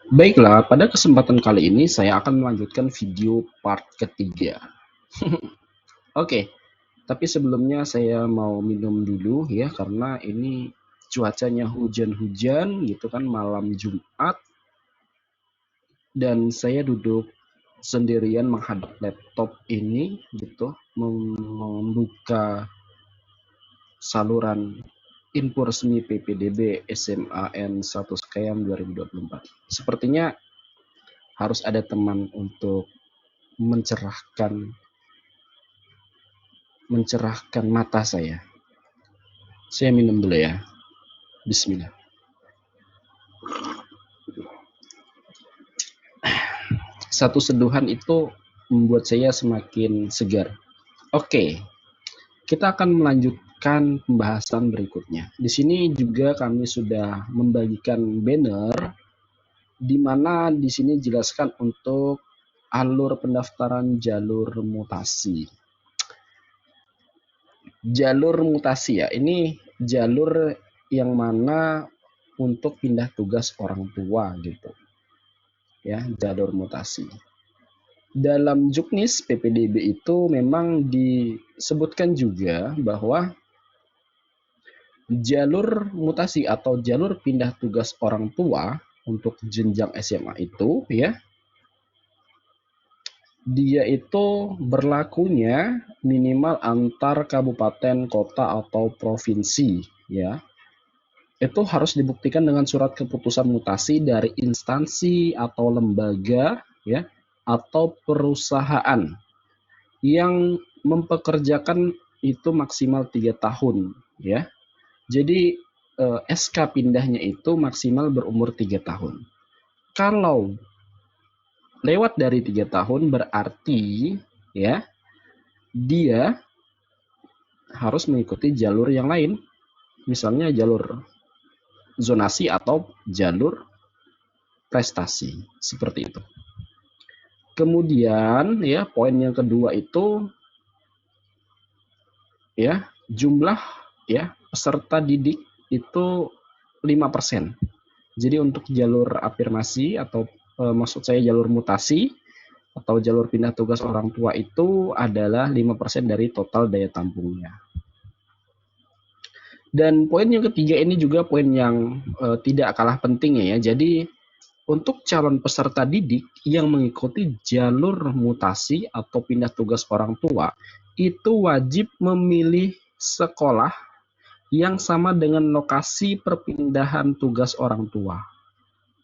Baiklah, pada kesempatan kali ini saya akan melanjutkan video part ketiga. Oke, tapi sebelumnya saya mau minum dulu ya, karena ini cuacanya hujan-hujan gitu kan, malam Jumat, dan saya duduk sendirian menghadap laptop ini gitu, membuka saluran info resmi PPDB SMAN 1 Sekayam 2024. Sepertinya harus ada teman untuk mencerahkan mata saya. Saya minum dulu ya. Bismillah. Satu seduhan itu membuat saya semakin segar. Oke, kita akan melanjutkan pembahasan berikutnya. Di sini juga kami sudah membagikan banner di mana di sini dijelaskan untuk alur pendaftaran jalur mutasi. Jalur mutasi ya, ini jalur yang mana untuk pindah tugas orang tua gitu. Ya, jalur mutasi. Dalam Juknis PPDB itu memang disebutkan juga bahwa jalur mutasi atau jalur pindah tugas orang tua untuk jenjang SMA itu ya, dia itu berlakunya minimal antar kabupaten, kota atau provinsi ya. Itu harus dibuktikan dengan surat keputusan mutasi dari instansi atau lembaga ya, atau perusahaan yang mempekerjakan itu maksimal 3 tahun ya. Jadi SK pindahnya itu maksimal berumur 3 tahun. Kalau lewat dari 3 tahun berarti ya dia harus mengikuti jalur yang lain. Misalnya jalur zonasi atau jalur prestasi seperti itu. Kemudian ya poin yang kedua itu ya jumlah ya peserta didik itu 5%. Jadi untuk jalur afirmasi atau maksud saya jalur mutasi atau jalur pindah tugas orang tua itu adalah 5% dari total daya tampungnya. Dan poin yang ketiga ini juga poin yang tidak kalah pentingnya ya. Jadi untuk calon peserta didik yang mengikuti jalur mutasi atau pindah tugas orang tua, itu wajib memilih sekolah yang sama dengan lokasi perpindahan tugas orang tua.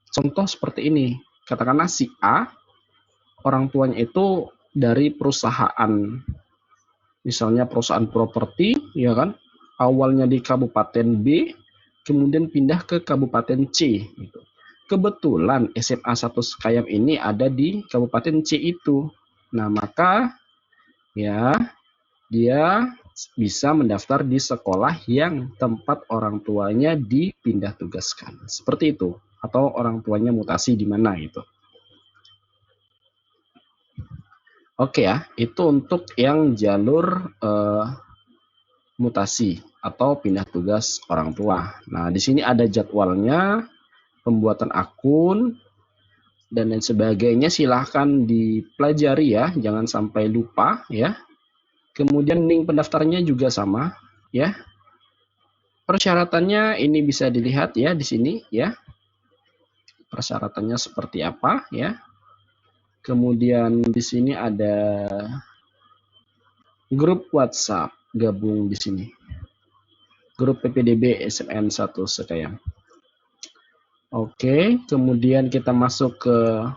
Contoh seperti ini, katakanlah si A, orang tuanya itu dari perusahaan, misalnya perusahaan properti, ya kan, awalnya di Kabupaten B, kemudian pindah ke Kabupaten C, gitu. Kebetulan SMA 1 Sekayam ini ada di Kabupaten C itu. Nah, maka ya dia bisa mendaftar di sekolah yang tempat orang tuanya dipindah tugaskan. Seperti itu. Atau orang tuanya mutasi di mana gitu. Oke ya, itu untuk yang jalur mutasi atau pindah tugas orang tua. Nah, di sini ada jadwalnya, pembuatan akun, dan lain sebagainya. Silahkan dipelajari ya, jangan sampai lupa ya. Kemudian link pendaftarnya juga sama ya. Persyaratannya ini bisa dilihat ya di sini ya. Persyaratannya seperti apa ya. Kemudian di sini ada grup WhatsApp gabung di sini. Grup PPDB SMN 1 Sekayam. Oke, kemudian kita masuk ke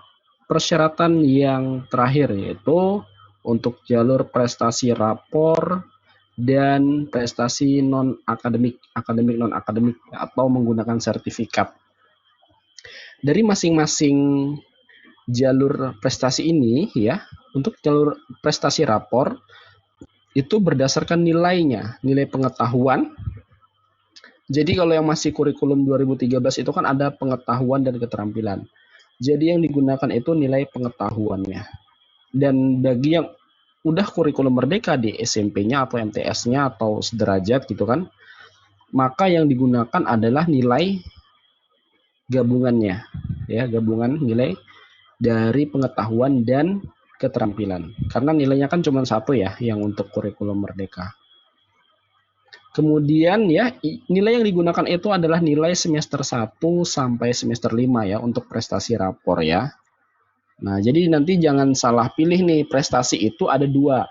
persyaratan yang terakhir yaitu untuk jalur prestasi rapor dan prestasi non akademik, akademik non akademik atau menggunakan sertifikat. Dari masing-masing jalur prestasi ini ya, untuk jalur prestasi rapor itu berdasarkan nilainya, nilai pengetahuan. Jadi kalau yang masih kurikulum 2013 itu kan ada pengetahuan dan keterampilan. Jadi yang digunakan itu nilai pengetahuannya. Dan bagi yang udah kurikulum merdeka di SMP-nya atau MTS-nya atau sederajat gitu kan, maka yang digunakan adalah nilai gabungannya. ya, gabungan nilai dari pengetahuan dan keterampilan. Karena nilainya kan cuma satu ya, yang untuk kurikulum merdeka. Kemudian ya, nilai yang digunakan itu adalah nilai semester 1 sampai semester 5 ya, untuk prestasi rapor ya. Nah, jadi nanti jangan salah pilih nih, prestasi itu ada dua.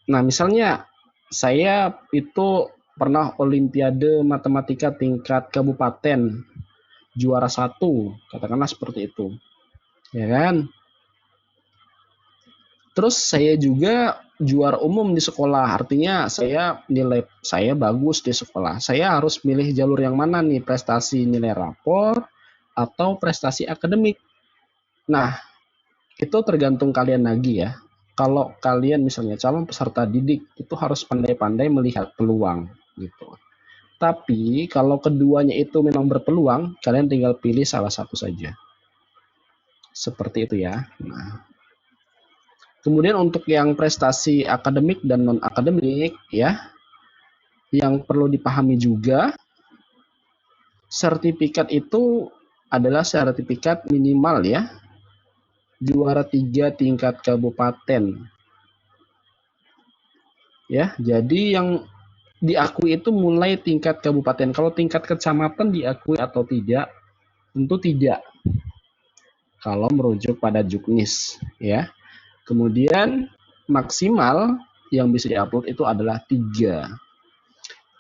Nah, misalnya saya itu pernah olimpiade matematika tingkat kabupaten, juara satu, katakanlah seperti itu. Ya kan? Terus saya juga juara umum di sekolah, artinya nilai saya bagus di sekolah. Saya harus milih jalur yang mana nih, prestasi nilai rapor atau prestasi akademik. Nah, itu tergantung kalian lagi ya. Kalau kalian misalnya calon peserta didik, itu harus pandai-pandai melihat peluang gitu. Tapi kalau keduanya itu memang berpeluang, kalian tinggal pilih salah satu saja. Seperti itu ya. Nah, kemudian untuk yang prestasi akademik dan non-akademik ya, yang perlu dipahami juga, sertifikat itu adalah sertifikat minimal ya, juara 3 tingkat kabupaten. Ya, jadi yang diakui itu mulai tingkat kabupaten. Kalau tingkat kecamatan diakui atau tidak? Tentu tidak. Kalau merujuk pada Juknis ya. Kemudian maksimal yang bisa diupload itu adalah 3.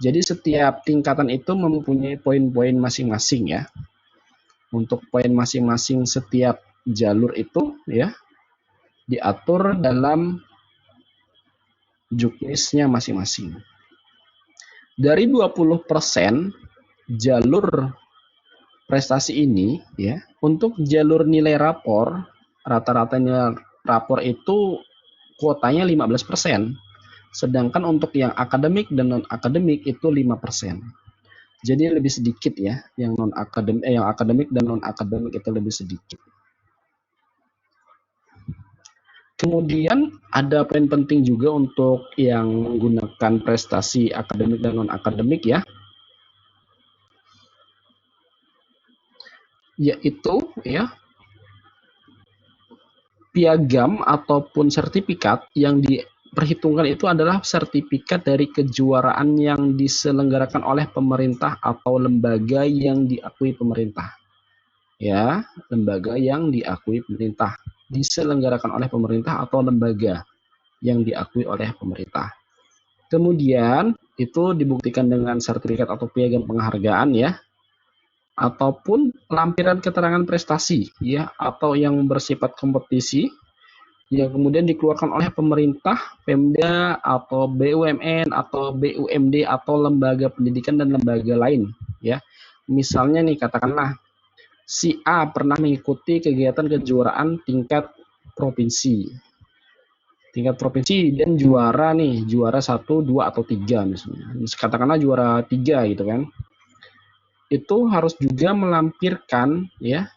Jadi setiap tingkatan itu mempunyai poin-poin masing-masing ya. Untuk poin masing-masing setiap jalur itu ya diatur dalam juknisnya masing-masing. Dari 20% jalur prestasi ini ya, untuk jalur nilai rapor, rata-rata nilai rapor itu kuotanya 15%. Sedangkan untuk yang akademik dan non-akademik itu 5%. Jadi lebih sedikit ya, yang akademik dan non-akademik itu lebih sedikit. Kemudian ada poin penting juga untuk yang menggunakan prestasi akademik dan non-akademik ya, yaitu ya piagam ataupun sertifikat yang diperhitungkan itu adalah sertifikat dari kejuaraan yang diselenggarakan oleh pemerintah atau lembaga yang diakui pemerintah. Ya, lembaga yang diakui pemerintah, diselenggarakan oleh pemerintah atau lembaga yang diakui oleh pemerintah. Kemudian itu dibuktikan dengan sertifikat atau piagam penghargaan ya, ataupun lampiran keterangan prestasi ya, atau yang bersifat kompetisi yang kemudian dikeluarkan oleh pemerintah, Pemda atau BUMN atau BUMD atau lembaga pendidikan dan lembaga lain ya. Misalnya nih, katakanlah si A pernah mengikuti kegiatan kejuaraan tingkat provinsi dan juara nih, juara 1, 2 atau 3 misalnya. Katakanlah juara 3 gitu kan. Itu harus juga melampirkan ya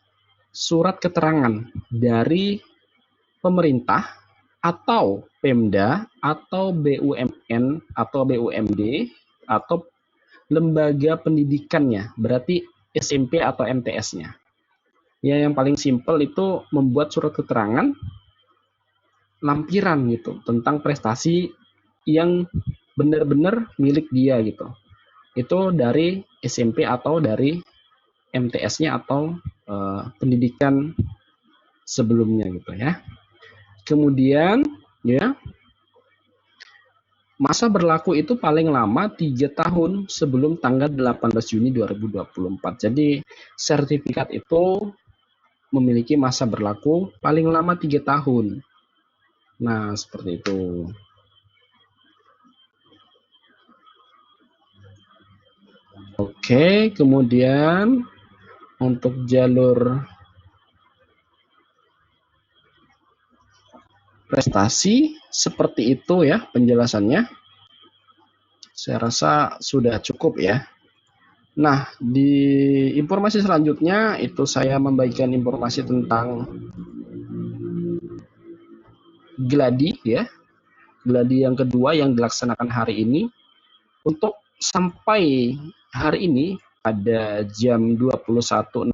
surat keterangan dari pemerintah atau Pemda atau BUMN atau BUMD atau lembaga pendidikannya, berarti SMP atau MTS-nya. Ya, yang paling simpel itu membuat surat keterangan lampiran gitu tentang prestasi yang benar-benar milik dia gitu. Itu dari SMP atau dari MTS-nya atau pendidikan sebelumnya gitu ya. Kemudian ya, masa berlaku itu paling lama 3 tahun sebelum tanggal 18 Juni 2024. Jadi sertifikat itu memiliki masa berlaku paling lama 3 tahun. Nah, seperti itu. Oke, kemudian untuk jalur prestasi seperti itu ya penjelasannya. Saya rasa sudah cukup ya. Nah, di informasi selanjutnya itu saya membagikan informasi tentang gladi ya. Gladi yang kedua yang dilaksanakan hari ini. Untuk sampai hari ini pada jam 21.00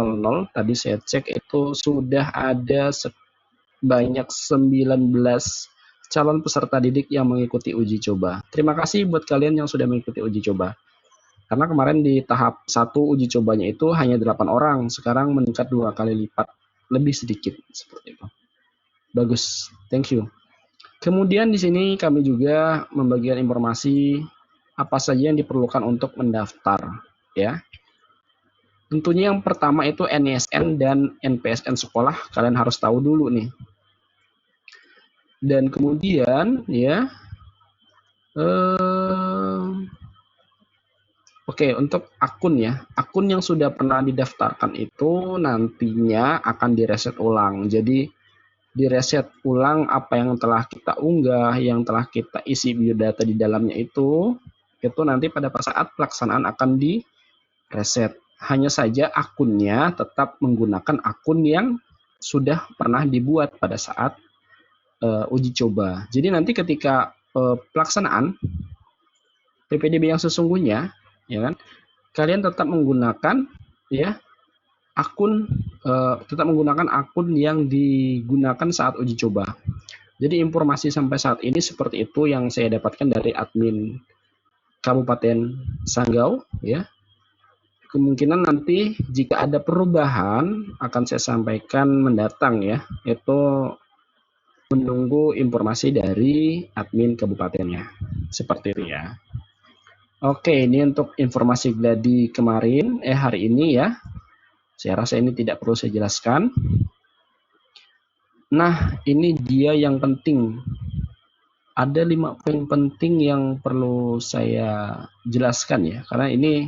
tadi saya cek itu sudah ada sebanyak 19 calon peserta didik yang mengikuti uji coba. Terima kasih buat kalian yang sudah mengikuti uji coba. Karena kemarin di tahap 1 uji cobanya itu hanya 8 orang, sekarang meningkat 2 kali lipat, lebih sedikit seperti itu. Bagus, thank you. Kemudian di sini kami juga membagikan informasi apa saja yang diperlukan untuk mendaftar, ya. Tentunya yang pertama itu NISN dan NPSN sekolah, kalian harus tahu dulu nih. Dan kemudian ya, oke, untuk akun ya, akun yang sudah pernah didaftarkan itu nantinya akan direset ulang. Jadi direset ulang apa yang telah kita unggah, yang telah kita isi biodata di dalamnya itu nanti pada saat pelaksanaan akan direset. Hanya saja akunnya tetap menggunakan akun yang sudah pernah dibuat pada saat uji coba. Jadi nanti ketika pelaksanaan PPDB yang sesungguhnya, ya kan, kalian tetap menggunakan ya akun yang digunakan saat uji coba. Jadi informasi sampai saat ini seperti itu yang saya dapatkan dari admin Kabupaten Sanggau ya. Kemungkinan nanti jika ada perubahan akan saya sampaikan mendatang ya, itu menunggu informasi dari admin kabupatennya. Seperti itu ya. Oke, ini untuk informasi gladi kemarin, hari ini ya. Saya rasa ini tidak perlu saya jelaskan. Nah, ini dia yang penting. Ada 5 poin penting yang perlu saya jelaskan ya, karena ini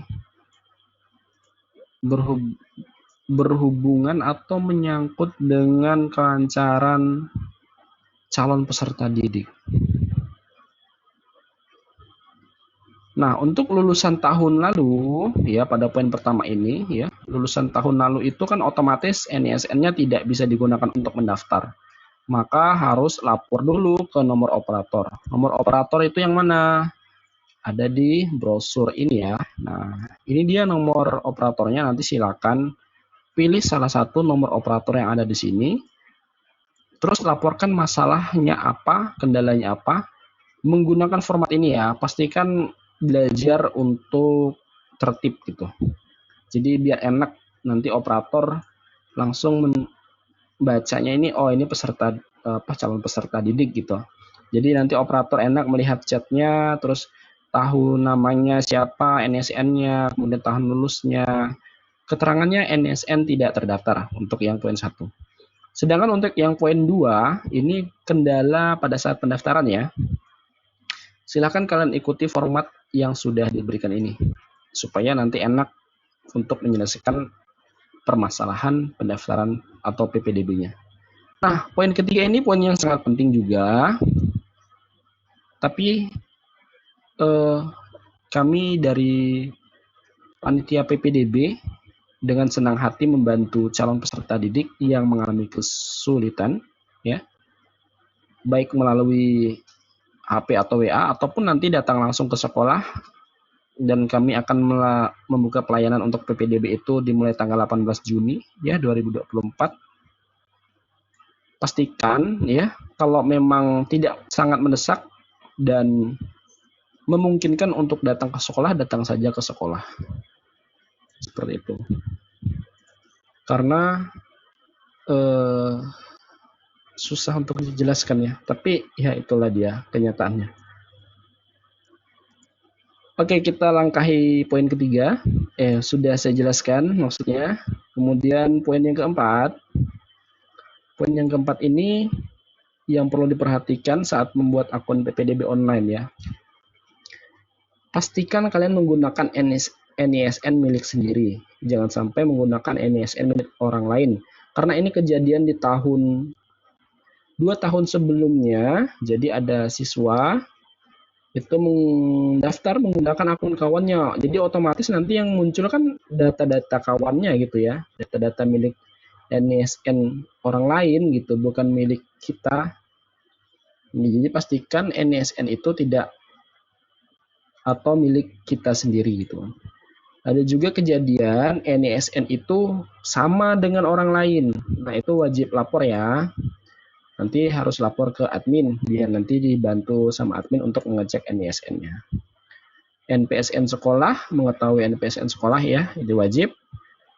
berhubungan atau menyangkut dengan kelancaran calon peserta didik. Nah, untuk lulusan tahun lalu, ya pada poin pertama ini, ya lulusan tahun lalu itu kan otomatis NISN-nya tidak bisa digunakan untuk mendaftar. Maka harus lapor dulu ke nomor operator. Nomor operator itu yang mana? Ada di brosur ini ya. Nah, ini dia nomor operatornya. Nanti silakan pilih salah satu nomor operator yang ada di sini. Terus laporkan masalahnya apa, kendalanya apa. Menggunakan format ini ya. Pastikan belajar untuk tertib gitu. Jadi biar enak nanti operator langsung bacanya ini, oh ini peserta calon peserta didik gitu. Jadi nanti operator enak melihat chatnya, terus tahu namanya siapa, NISN-nya, kemudian tahun lulusnya. Keterangannya NISN tidak terdaftar untuk yang poin 1. Sedangkan untuk yang poin 2, ini kendala pada saat pendaftaran ya. Silakan kalian ikuti format yang sudah diberikan ini, supaya nanti enak untuk menyelesaikan permasalahan pendaftaran atau PPDB-nya. Nah, poin ketiga ini poin yang sangat penting juga, tapi kami dari panitia PPDB dengan senang hati membantu calon peserta didik yang mengalami kesulitan, ya, baik melalui HP atau WA ataupun nanti datang langsung ke sekolah, dan kami akan membuka pelayanan untuk PPDB itu dimulai tanggal 18 Juni ya 2024. Pastikan ya kalau memang tidak sangat mendesak dan memungkinkan untuk datang ke sekolah, datang saja ke sekolah. Seperti itu. Karena susah untuk dijelaskan ya, tapi ya itulah dia kenyataannya. Oke, kita langkahi poin ketiga. Sudah saya jelaskan maksudnya. Kemudian poin yang keempat. Poin yang keempat ini yang perlu diperhatikan saat membuat akun PPDB online ya. Pastikan kalian menggunakan NISN milik sendiri. Jangan sampai menggunakan NISN milik orang lain. Karena ini kejadian di 2 tahun sebelumnya. Jadi ada siswa itu mendaftar menggunakan akun kawannya. Jadi otomatis nanti yang muncul kan data-data kawannya gitu ya. Data-data milik NISN orang lain gitu, bukan milik kita. Jadi pastikan NISN itu tidak atau milik kita sendiri gitu. Ada juga kejadian NISN itu sama dengan orang lain. Nah, itu wajib lapor ya. Nanti harus lapor ke admin biar nanti dibantu sama admin untuk mengecek NISN-nya. NPSN sekolah, mengetahui NPSN sekolah ya, itu wajib.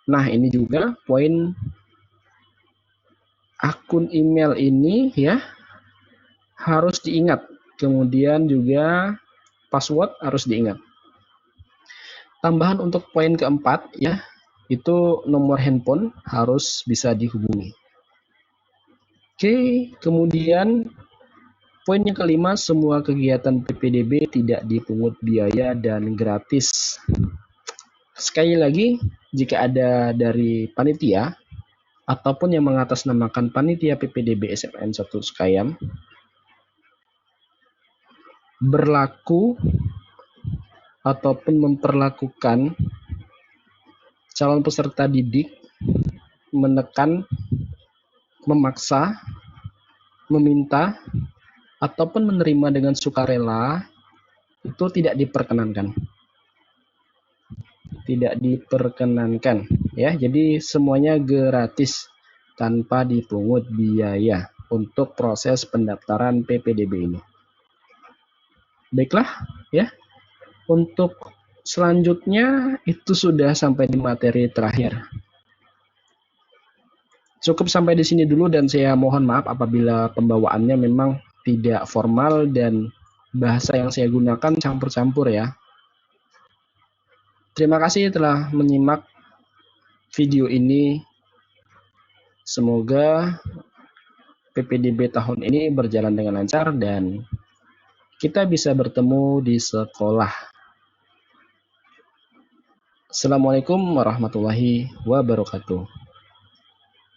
Nah, ini juga poin akun email ini ya harus diingat. Kemudian juga password harus diingat. Tambahan untuk poin keempat ya, itu nomor handphone harus bisa dihubungi. Oke, kemudian poin yang kelima, semua kegiatan PPDB tidak dipungut biaya dan gratis. Sekali lagi, jika ada dari panitia ataupun yang mengatasnamakan panitia PPDB SMN 1 Sekayam berlaku ataupun memperlakukan calon peserta didik menekan, memaksa, meminta, ataupun menerima dengan sukarela, itu tidak diperkenankan. Tidak diperkenankan ya. Jadi semuanya gratis tanpa dipungut biaya untuk proses pendaftaran PPDB ini. Baiklah ya. Untuk selanjutnya itu sudah sampai di materi terakhir. Cukup sampai di sini dulu dan saya mohon maaf apabila pembawaannya memang tidak formal dan bahasa yang saya gunakan campur-campur ya. Terima kasih telah menyimak video ini. Semoga PPDB tahun ini berjalan dengan lancar dan kita bisa bertemu di sekolah. Assalamualaikum warahmatullahi wabarakatuh.